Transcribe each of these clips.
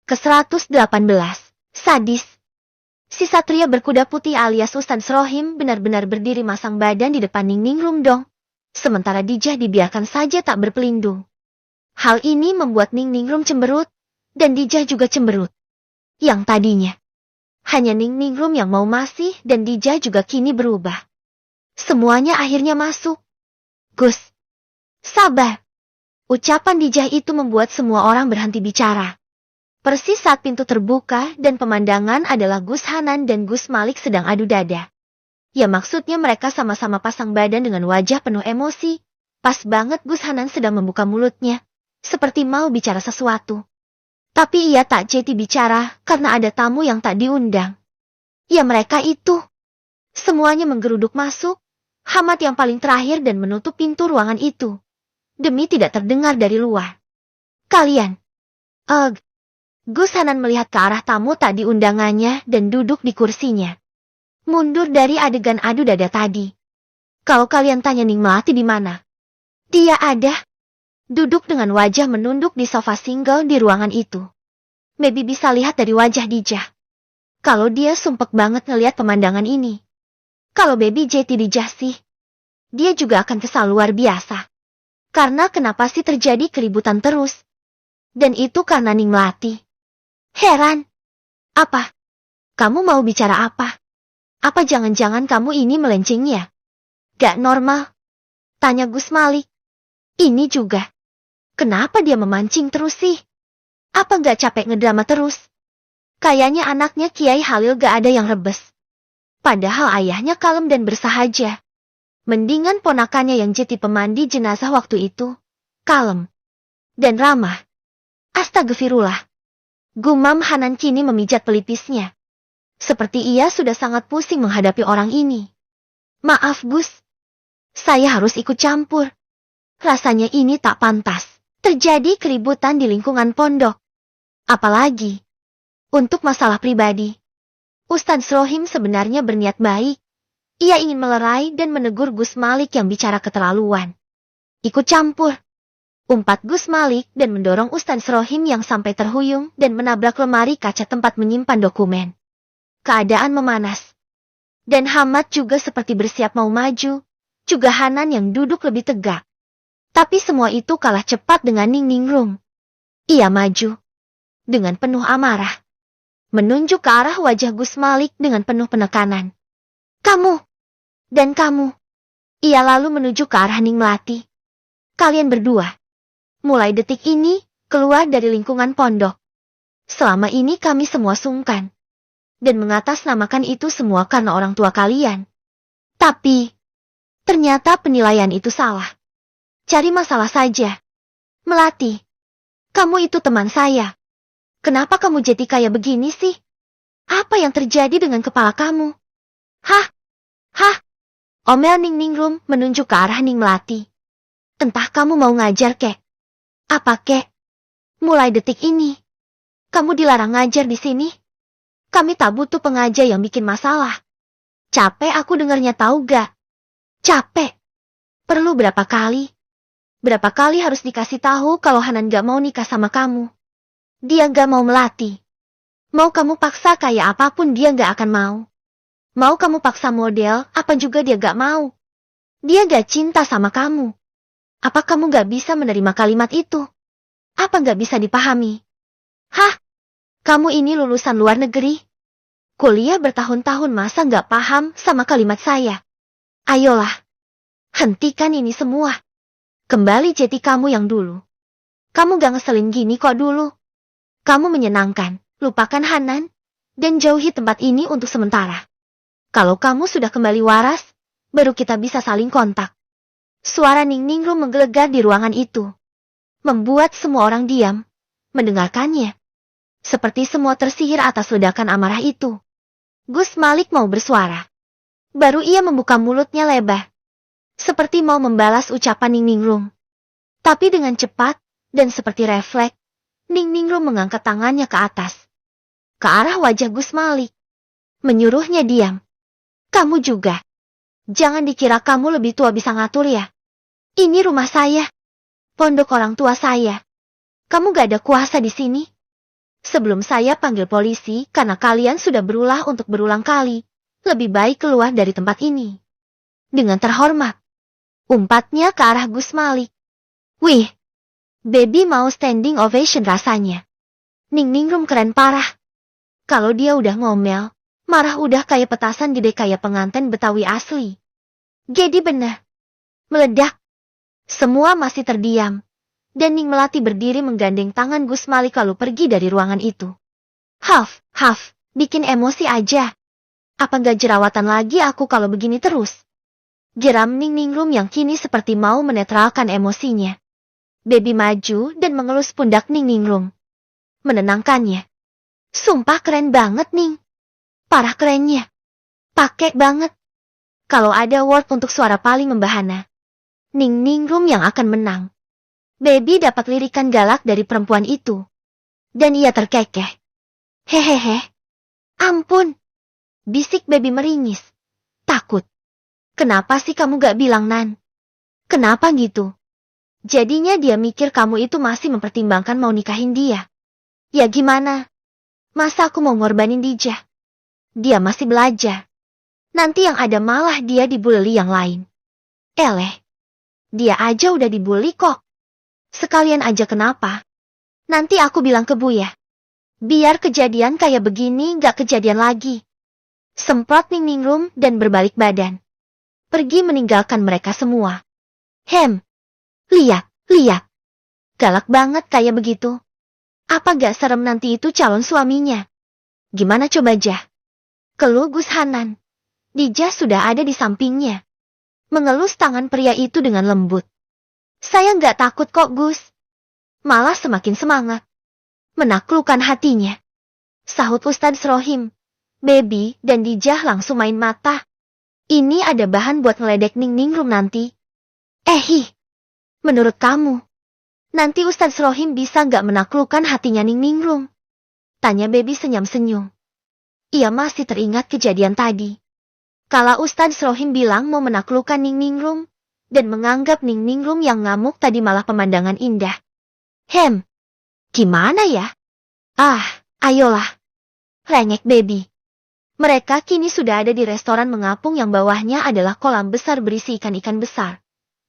Ke-118. Sadis. Si Satria berkuda putih alias Ustadz Rohim benar-benar berdiri masang badan di depan Ning Rumdong. Sementara Dijah dibiarkan saja tak berpelindung. Hal ini membuat Ning Rum cemberut, dan Dijah juga cemberut. Yang tadinya hanya Ning Rum yang mau masih dan Dijah juga kini berubah. Semuanya akhirnya masuk. Gus, sabar. Ucapan Dijah itu membuat semua orang berhenti bicara. Persis saat pintu terbuka dan pemandangan adalah Gus Hanan dan Gus Malik sedang adu dada. Ya maksudnya mereka sama-sama pasang badan dengan wajah penuh emosi. Pas banget Gus Hanan sedang membuka mulutnya, seperti mau bicara sesuatu. Tapi ia tak jadi bicara karena ada tamu yang tak diundang. Ya mereka itu. Semuanya menggeruduk masuk, Hamad yang paling terakhir dan menutup pintu ruangan itu. Demi tidak terdengar dari luar. Kalian. Gus Hanan melihat ke arah tamu tak diundangannya dan duduk di kursinya. Mundur dari adegan adu dada tadi. Kalau kalian tanya Ning Melati di mana? Dia ada. Duduk dengan wajah menunduk di sofa single di ruangan itu. Maybe bisa lihat dari wajah Dijah. Kalau dia sumpek banget ngelihat pemandangan ini. Kalau Baby Jeti Dijah sih, dia juga akan kesal luar biasa. Karena kenapa sih terjadi keributan terus? Dan itu karena Ning Melati. Heran. Apa? Kamu mau bicara apa? Apa jangan-jangan kamu ini melenceng ya? Gak normal. Tanya Gus Malik. Ini juga. Kenapa dia memancing terus sih? Apa gak capek ngedrama terus? Kayaknya anaknya Kiai Halil gak ada yang rebes. Padahal ayahnya kalem dan bersahaja. Mendingan ponakannya yang jadi pemandi jenazah waktu itu. Kalem. Dan ramah. Astagfirullah. Gumam Hanan kini memijat pelipisnya. Seperti ia sudah sangat pusing menghadapi orang ini. Maaf Gus. Saya harus ikut campur. Rasanya ini tak pantas. Terjadi keributan di lingkungan pondok. Apalagi untuk masalah pribadi. Ustadz Rohim sebenarnya berniat baik. Ia ingin melerai dan menegur Gus Malik yang bicara keterlaluan. Ikut campur. Umpat Gus Malik dan mendorong Ustadz Rohim yang sampai terhuyung dan menabrak lemari kaca tempat menyimpan dokumen. Keadaan memanas. Dan Hamad juga seperti bersiap mau maju. Juga Hanan yang duduk lebih tegak. Tapi semua itu kalah cepat dengan Ning Rum. Ia maju. Dengan penuh amarah. Menunjuk ke arah wajah Gus Malik dengan penuh penekanan. Kamu. Dan kamu. Ia lalu menuju ke arah Ning Melati. Kalian berdua. Mulai detik ini, keluar dari lingkungan pondok. Selama ini kami semua sungkan. Dan mengatasnamakan itu semua karena orang tua kalian. Tapi, ternyata penilaian itu salah. Cari masalah saja. Melati, kamu itu teman saya. Kenapa kamu jadi kayak begini sih? Apa yang terjadi dengan kepala kamu? Hah? Hah? Omel Ning Rum menunjuk ke arah Ning Melati. Entah kamu mau ngajar kek. Apa kek? Mulai detik ini, kamu dilarang ngajar di sini. Kami tak butuh pengajar yang bikin masalah. Capek aku dengarnya tahu gak? Capek. Perlu berapa kali? Berapa kali harus dikasih tahu kalau Hanan gak mau nikah sama kamu? Dia gak mau Melati. Mau kamu paksa kayak apapun dia gak akan mau. Mau kamu paksa model, apa juga dia gak mau. Dia gak cinta sama kamu. Apa kamu gak bisa menerima kalimat itu? Apa gak bisa dipahami? Hah? Kamu ini lulusan luar negeri? Kuliah bertahun-tahun masa gak paham sama kalimat saya? Ayolah. Hentikan ini semua. Kembali jadi kamu yang dulu. Kamu gak ngeselin gini kok dulu. Kamu menyenangkan, lupakan Hanan, dan jauhi tempat ini untuk sementara. Kalau kamu sudah kembali waras, baru kita bisa saling kontak. Suara Ning Rum menggelegar di ruangan itu. Membuat semua orang diam, mendengarkannya. Seperti semua tersihir atas ledakan amarah itu. Gus Malik mau bersuara. Baru ia membuka mulutnya lebar. Seperti mau membalas ucapan Ning Rum. Tapi dengan cepat, dan seperti refleks, Ning Rum mengangkat tangannya ke atas. Ke arah wajah Gus Malik. Menyuruhnya diam. Kamu juga. Jangan dikira kamu lebih tua bisa ngatur ya. Ini rumah saya. Pondok orang tua saya. Kamu gak ada kuasa di sini. Sebelum saya panggil polisi karena kalian sudah berulah untuk berulang kali, lebih baik keluar dari tempat ini. Dengan terhormat, umpatnya ke arah Gus Malik. Wih, Baby mau standing ovation rasanya. Ning Ningrum keren parah. Kalau dia udah ngomel, marah udah kayak petasan gede kayak pengantin Betawi asli. Jadi bener. Meledak. Semua masih terdiam. Dan Ning Melati berdiri menggandeng tangan Gus Malik lalu pergi dari ruangan itu. Haf, bikin emosi aja. Apa gak jerawatan lagi aku kalau begini terus? Geram Ning Ningrum yang kini seperti mau menetralkan emosinya. Baby maju dan mengelus pundak Ning Ningrum. Menenangkannya. Sumpah keren banget Ning. Parah kerennya. Pakai banget. Kalau ada award untuk suara paling membahana, Ning Ningrum yang akan menang. Baby dapat lirikan galak dari perempuan itu. Dan ia terkekeh. Hehehe. Ampun. Bisik Baby meringis. Takut. Kenapa sih kamu gak bilang Nan? Kenapa gitu? Jadinya dia mikir kamu itu masih mempertimbangkan mau nikahin dia. Ya gimana? Masa aku mau ngorbanin Dijah? Dia masih belajar. Nanti yang ada malah dia dibully yang lain. Eleh. Dia aja udah dibully kok. Sekalian aja kenapa? Nanti aku bilang ke Buya. Biar kejadian kayak begini gak kejadian lagi. Semprot Ning Ningrum dan berbalik badan. Pergi meninggalkan mereka semua. Lihat. Galak banget kayak begitu. Apa gak serem nanti itu calon suaminya? Gimana coba Jah? Keluh Gus Hanan. Dijah sudah ada di sampingnya. Mengelus tangan pria itu dengan lembut. Saya nggak takut kok Gus. Malah semakin semangat. Menaklukkan hatinya. Sahut Ustadz Rohim. Baby dan Dijah langsung main mata. Ini ada bahan buat ngeledek Ning Ningrum nanti. Menurut kamu, nanti Ustadz Rohim bisa nggak menaklukkan hatinya Ning Ningrum? Tanya Baby senyum-senyum. Ia masih teringat kejadian tadi. Kala Ustadz Rohim bilang mau menaklukkan Ning Ningrum, dan menganggap Ning Ningrum yang ngamuk tadi malah pemandangan indah. Gimana ya? Ayolah. Rengek Baby. Mereka kini sudah ada di restoran mengapung yang bawahnya adalah kolam besar berisi ikan-ikan besar.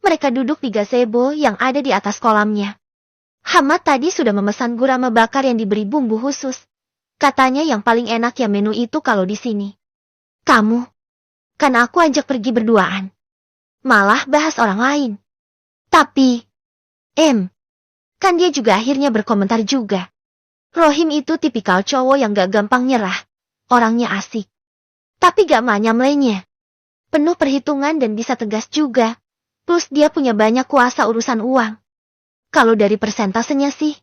Mereka duduk di gazebo yang ada di atas kolamnya. Hamad tadi sudah memesan gurame bakar yang diberi bumbu khusus. Katanya yang paling enak ya menu itu kalau di sini. Kamu, kan aku ajak pergi berduaan. Malah bahas orang lain. Tapi, kan dia juga akhirnya berkomentar juga. Rohim itu tipikal cowok yang gak gampang nyerah. Orangnya asik. Tapi gak manyamlenya. Penuh perhitungan dan bisa tegas juga. Plus dia punya banyak kuasa urusan uang. Kalau dari persentasenya sih,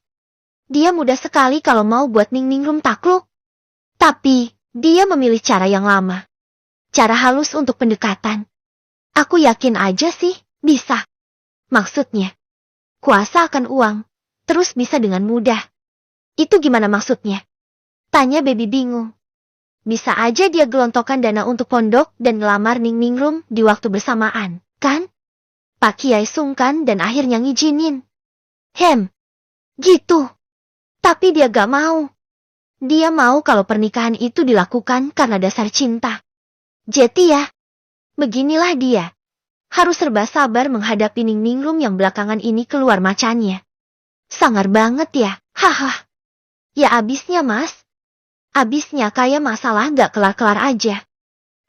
dia mudah sekali kalau mau buat Ning Ningrum takluk. Tapi, dia memilih cara yang lama. Cara halus untuk pendekatan. Aku yakin aja sih, bisa. Maksudnya, kuasa akan uang, terus bisa dengan mudah. Itu gimana maksudnya? Tanya Baby bingung. Bisa aja dia gelontokan dana untuk pondok dan ngelamar Ning Ningrum di waktu bersamaan, kan? Pak Kiai sungkan dan akhirnya ngizinin. Gitu. Tapi dia gak mau. Dia mau kalau pernikahan itu dilakukan karena dasar cinta. Jadi ya. Beginilah dia. Harus serba sabar menghadapi Ning Ningrum yang belakangan ini keluar macannya. Sangar banget ya, haha. Ya abisnya mas. Abisnya kayak masalah gak kelar-kelar aja.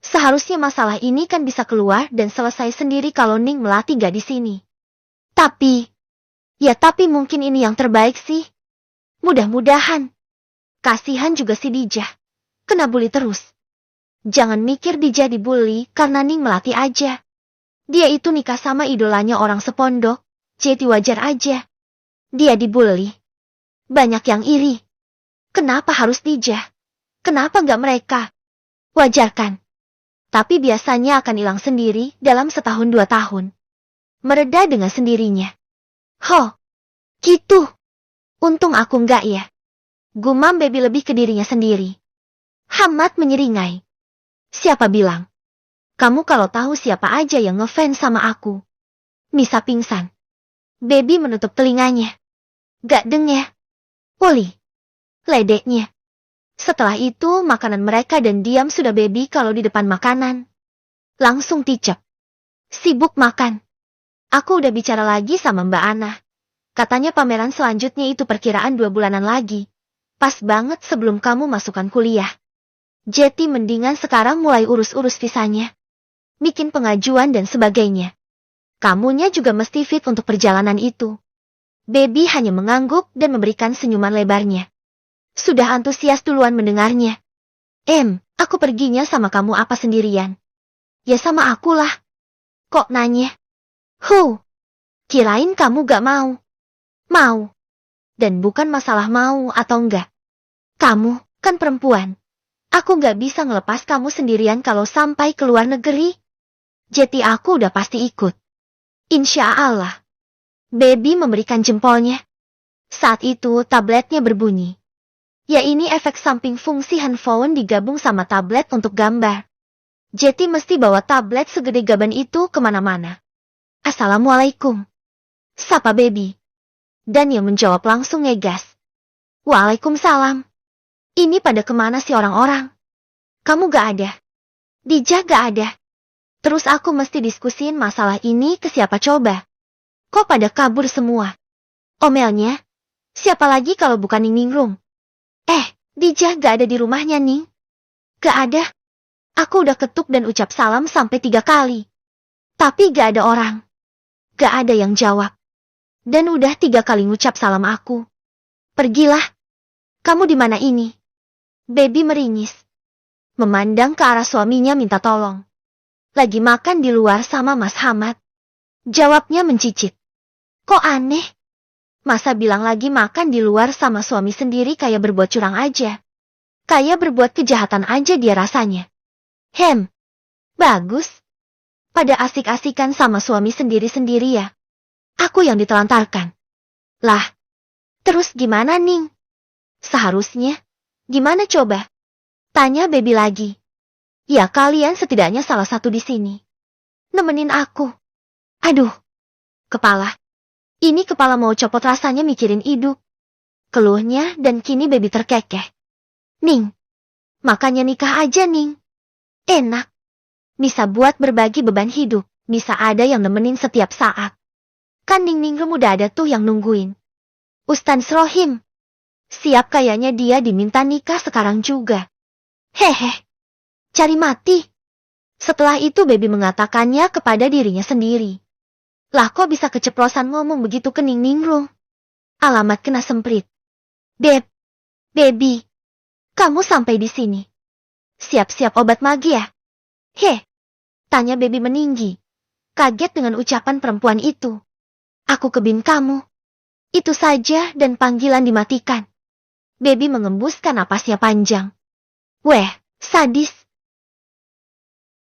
Seharusnya masalah ini kan bisa keluar dan selesai sendiri kalau Ning Melati gak di sini. Tapi mungkin ini yang terbaik sih. Mudah-mudahan. Kasihan juga si Dijah. Kena bully terus. Jangan mikir Dijah dibully karena Ning Melati aja. Dia itu nikah sama idolanya orang sepondok, jadi wajar aja. Dia dibully. Banyak yang iri. Kenapa harus Dijah? Kenapa nggak mereka? Wajar kan? Tapi biasanya akan hilang sendiri dalam 1-2 tahun. Mereda dengan sendirinya. Gitu. Untung aku nggak ya. Gumam Baby lebih ke dirinya sendiri. Hamad menyeringai. Siapa bilang? Kamu kalau tahu siapa aja yang ngefans sama aku. Misa pingsan. Baby menutup telinganya. Gak deng ya. Oli. Ledeknya. Setelah itu makanan mereka dan diam sudah baby kalau di depan makanan. Langsung ticep. Sibuk makan. Aku udah bicara lagi sama Mbak Ana. Katanya pameran selanjutnya itu perkiraan 2 bulanan lagi. Pas banget sebelum kamu masukkan kuliah. Jadi mendingan sekarang mulai urus-urus visanya. Bikin pengajuan dan sebagainya. Kamunya juga mesti fit untuk perjalanan itu. Baby hanya mengangguk dan memberikan senyuman lebarnya. Sudah antusias duluan mendengarnya. Aku perginya sama kamu apa sendirian? Ya sama akulah. Kok nanya? Kirain kamu gak mau. Mau. Dan bukan masalah mau atau enggak. Kamu kan perempuan. Aku gak bisa ngelepas kamu sendirian kalau sampai ke luar negeri. Jadi aku udah pasti ikut. Insya Allah. Baby memberikan jempolnya. Saat itu tabletnya berbunyi. Ya ini efek samping fungsi handphone digabung sama tablet untuk gambar. Jadi mesti bawa tablet segede gaban itu kemana-mana. Assalamualaikum. Sapa baby. Dan yang menjawab langsung ngegas. Waalaikumsalam. Ini pada kemana sih orang-orang? Kamu gak ada. Dija gak ada. Terus aku mesti diskusin masalah ini ke siapa coba? Kok pada kabur semua? Omelnya? Siapa lagi kalau bukan Ning Ningrum? Dija gak ada di rumahnya Ning. Gak ada. Aku udah ketuk dan ucap salam sampai 3 kali. Tapi gak ada orang. Gak ada yang jawab. Dan udah 3 kali ngucap salam aku. Pergilah. Kamu di mana ini? Baby meringis. Memandang ke arah suaminya minta tolong. Lagi makan di luar sama Mas Hamad. Jawabnya mencicit. Kok aneh? Masa bilang lagi makan di luar sama suami sendiri kayak berbuat curang aja. Kayak berbuat kejahatan aja dia rasanya. Bagus. Pada asik-asikan sama suami sendiri-sendiri ya. Aku yang ditelantarkan. Lah, terus gimana Ning? Seharusnya. Gimana coba? Tanya baby lagi. Ya kalian setidaknya salah satu di sini. Nemenin aku. Aduh. Kepala. Ini kepala mau copot rasanya mikirin hidup. Keluhnya dan kini baby terkekeh. Ning. Makanya nikah aja Ning. Enak. Bisa buat berbagi beban hidup. Bisa ada yang nemenin setiap saat. Kan Ning Ningrum udah ada tuh yang nungguin. Ustaz Rohim. Siap kayaknya dia diminta nikah sekarang juga. Hehe. Cari mati. Setelah itu baby mengatakannya kepada dirinya sendiri. Lah kok bisa keceplosan ngomong begitu ke Ning Ningrum? Alamat kena semprit. Baby. Kamu sampai di sini. Siap-siap obat magi ya? Tanya baby meninggi. Kaget dengan ucapan perempuan itu. Aku kebin kamu. Itu saja dan panggilan dimatikan. Baby mengembuskan napasnya panjang. Weh, sadis.